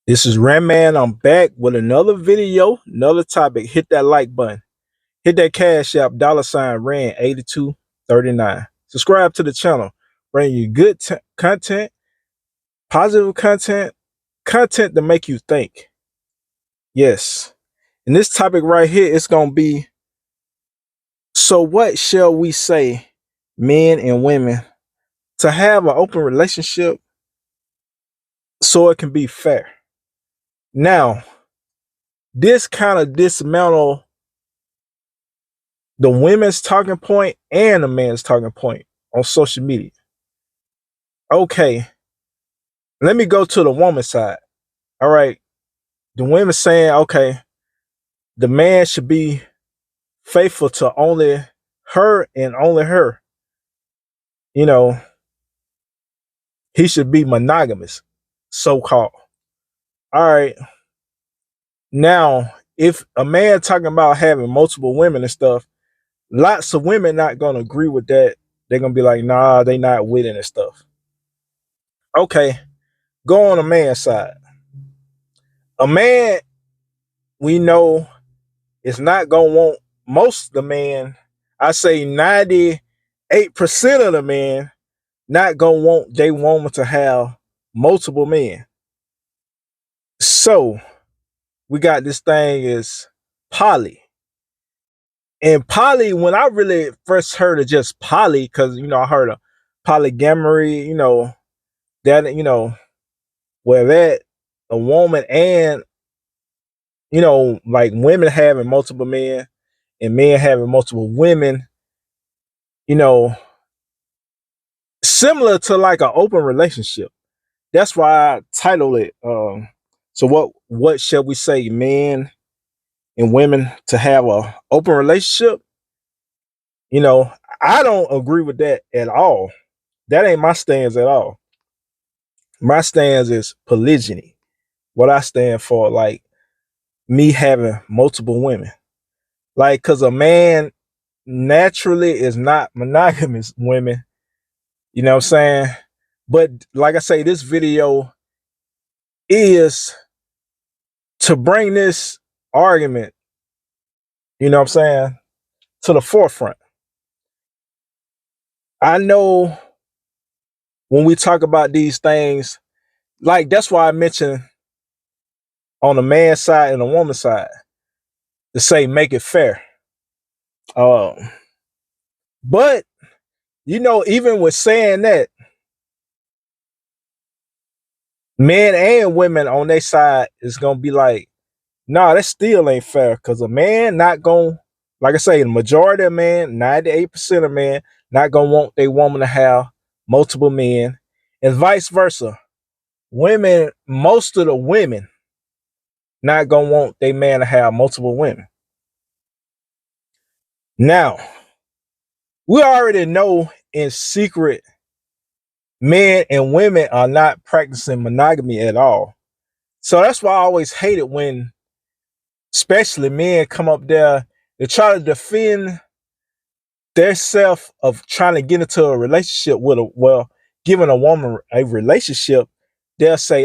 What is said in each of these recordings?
This is Ram Man. I'm back with another video, another topic. Hit that like button. Hit that cash app, $Ran8239. Subscribe to the channel. Bring you good content, positive content, content to make you think. Yes. And this topic right here is going to be, so what shall we say, men and women, to have an open relationship so it can be fair? Now, this kind of dismantle the women's talking point and the man's talking point on social media. Okay, let me go to the woman's side. All right, the women saying, okay, the man should be faithful to only her and only her. You know, he should be monogamous, so called. All right, now, if a man talking about having multiple women and stuff, lots of women not gonna agree with that. They're gonna be like, nah, they not with it and stuff. Okay, go on the man's side. A man, we know, is not gonna want most of the men. I say 98% of the men not gonna want they woman to have multiple men. So we got this thing is poly. And poly, when I really first heard of just poly, because I heard of polyamory, that where that a woman and like women having multiple men and men having multiple women, you know, similar to like an open relationship. That's why I titled it. So what shall we say, men and women to have a open relationship? You know, I don't agree with that at all. That ain't my stance at all. My stance is polygyny. What I stand for, like me having multiple women. Like, cause a man naturally is not monogamous, women. You know what I'm saying? But like I say, this video is to bring this argument, you know what I'm saying, to the forefront. I know when we talk about these things, like that's why I mentioned on the man's side and the woman's side to say make it fair. Um, but even with saying that, men and women on their side is gonna be like, nah, that still ain't fair. Cause a man not gonna, like I say, the majority of men, 98% of men, not gonna want their woman to have multiple men, and vice versa. Women, most of the women, not gonna want their man to have multiple women. Now, we already know in secret, men and women are not practicing monogamy at all. So that's why I always hate it when, especially men, come up there, they try to defend their self of trying to get into a relationship with giving a woman a relationship. They'll say,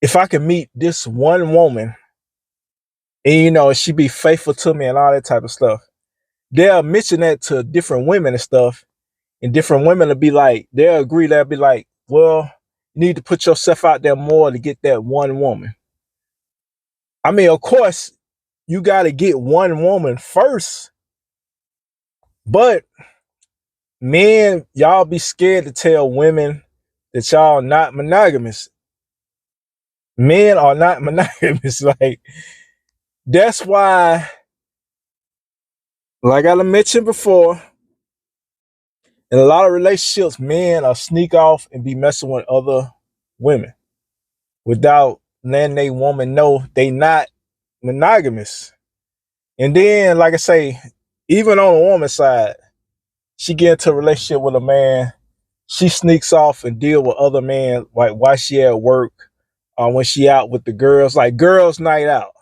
if I can meet this one woman and she be faithful to me and all that type of stuff, they'll mention that to different women and stuff, and different women will be like, they'll agree, they'll be like, well, you need to put yourself out there more to get that one woman. I mean, of course, you got to get one woman first, but men, y'all be scared to tell women that y'all not monogamous. Men are not monogamous. Like, that's why, like I mentioned before, in a lot of relationships, men are sneak off and be messing with other women without letting they woman know they not monogamous. And then, like I say, even on the woman's side, she get into a relationship with a man, she sneaks off and deal with other men, like while she at work, when she out with the girls, like girls' night out.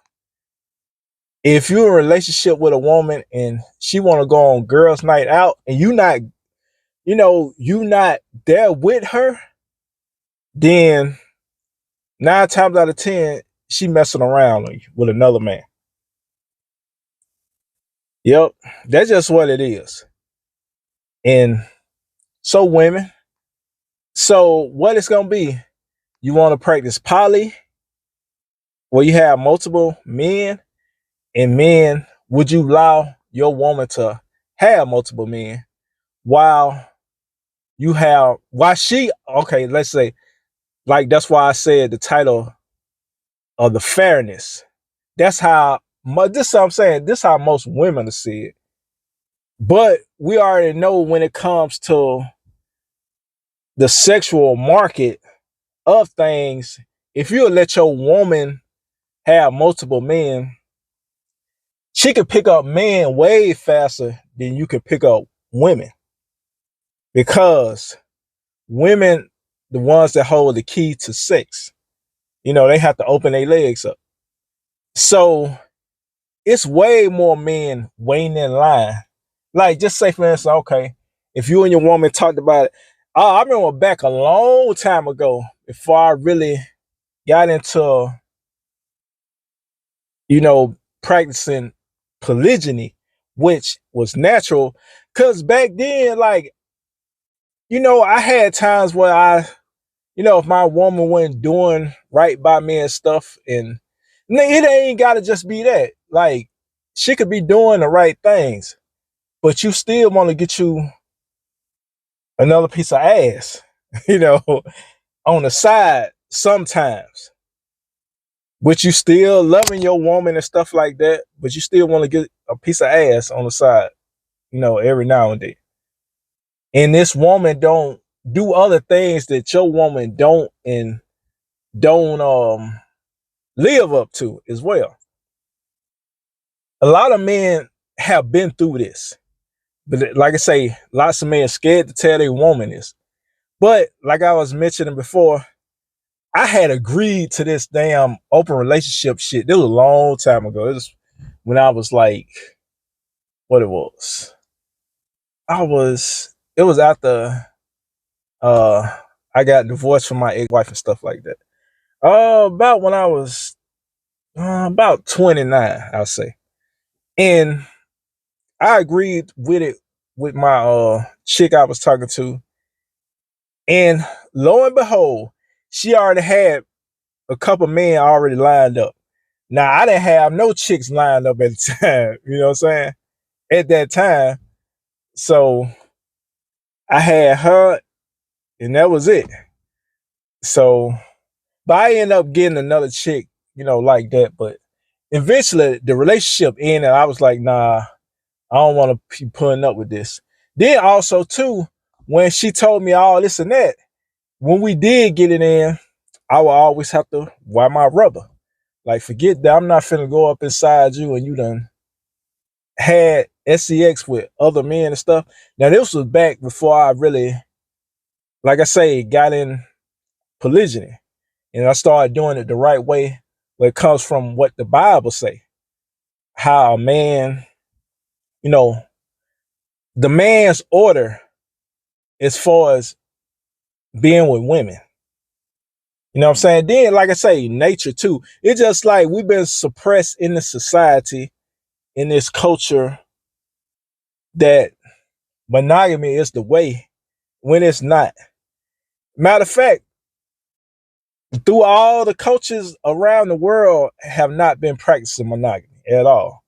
If you're in a relationship with a woman and she want to go on girls' night out and you not there with her, then 9 times out of 10, she messing around with another man. Yep, that's just what it is. And so women, so what it's gonna be? You want to practice poly, where you have multiple men, and men, would you allow your woman to have multiple men while you have why she okay, let's say, like that's why I said the title of the fairness. That's how this is what I'm saying. This is how most women see it. But we already know when it comes to the sexual market of things, if you let your woman have multiple men, she could pick up men way faster than you could pick up women. Because women, the ones that hold the key to sex, they have to open their legs up. So it's way more men waiting in line. Like, just say, for instance, okay, if you and your woman talked about it, I remember back a long time ago, before I really got into, practicing polygyny, which was natural. Because back then, like, I had times where if my woman wasn't doing right by me and stuff, and it ain't got to just be that. Like, she could be doing the right things, but you still want to get you another piece of ass, on the side sometimes. But you still loving your woman and stuff like that, but you still want to get a piece of ass on the side, every now and then. And this woman don't do other things that your woman don't live up to as well. A lot of men have been through this. But like I say, lots of men scared to tell their woman this. But like I was mentioning before, I had agreed to this damn open relationship shit. This was a long time ago. It was when I was like, what it was. It was after I got divorced from my ex-wife and stuff like that. About when I was about 29, I'll say. And I agreed with it with my chick I was talking to. And lo and behold, she already had a couple men already lined up. Now, I didn't have no chicks lined up at the time, you know what I'm saying? At that time. So I had her, and that was it. So, but I ended up getting another chick, like that. But eventually, the relationship ended. I was like, nah, I don't want to be putting up with this. Then also, too, when she told me all this and that, when we did get it in, I would always have to wear my rubber. Like, forget that I'm not finna go up inside you and you done had sex with other men and stuff. Now, this was back before I really, like I say, got in polygyny. And I started doing it the right way, where it comes from what the Bible say. How a man, the man's order as far as being with women. You know what I'm saying? Then, like I say, nature too. It's just like we've been suppressed in the society, in this culture, that monogamy is the way when it's not. Matter of fact, through all the cultures around the world have not been practicing monogamy at all.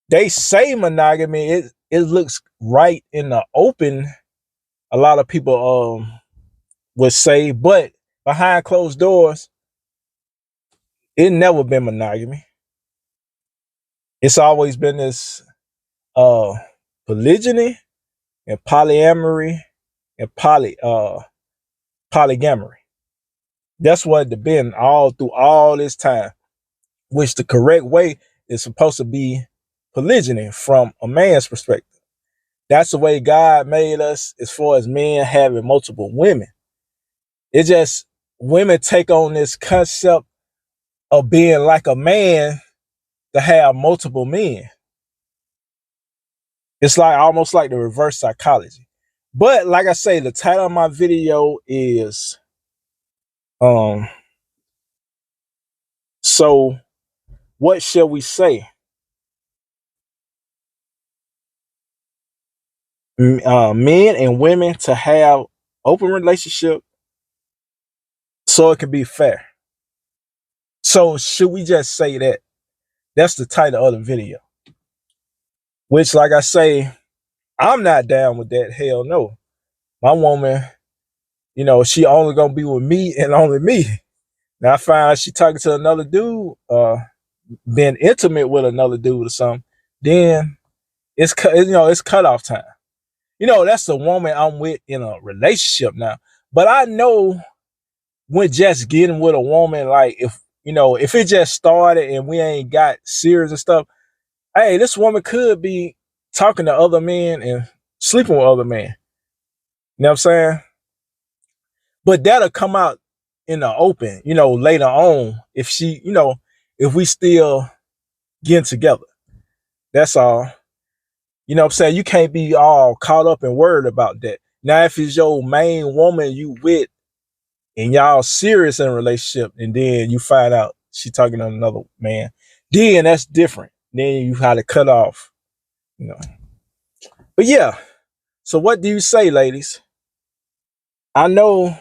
They say monogamy, it looks right in the open, a lot of people would say, but behind closed doors, it never been monogamy. It's always been this polygyny and polyamory and polygamory. That's what it's been all through all this time, which the correct way is supposed to be polygyny from a man's perspective. That's the way God made us as far as men having multiple women. It's just women take on this concept of being like a man to have multiple men. It's like almost like the reverse psychology. But like I say, the title of my video is So what shall we say? Men and women to have open relationship so it can be fair. So should we just say that? That's the title of the video. Which, like I say, I'm not down with that. Hell no. My woman, she only gonna be with me and only me. Now I find out she talking to another dude, being intimate with another dude or something, then it's it's cutoff time. That's the woman I'm with in a relationship now. But I know when just getting with a woman, like if it just started and we ain't got serious and stuff, hey, this woman could be talking to other men and sleeping with other men. You know what I'm saying? But that'll come out in the open, later on if if we still getting together. That's all. You know what I'm saying? You can't be all caught up and worried about that. Now, if it's your main woman you with and y'all serious in a relationship and then you find out she talking to another man, then that's different. Then you have to cut off, But yeah, so what do you say, ladies? I know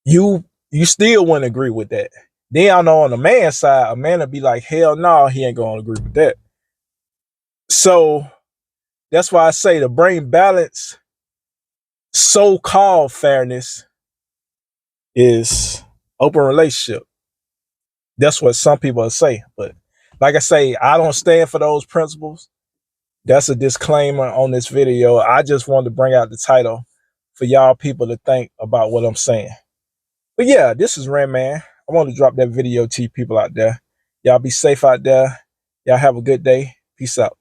you still wouldn't agree with that. Then I know on the man's side, a man would be like, hell no, he ain't gonna agree with that. So that's why I say to bring balance, so-called fairness is open relationship. That's what some people say. But like I say, I don't stand for those principles. That's a disclaimer on this video. I just wanted to bring out the title for y'all people to think about what I'm saying. But yeah, this is Ren Man. I want to drop that video to you people out there. Y'all be safe out there. Y'all have a good day. Peace out.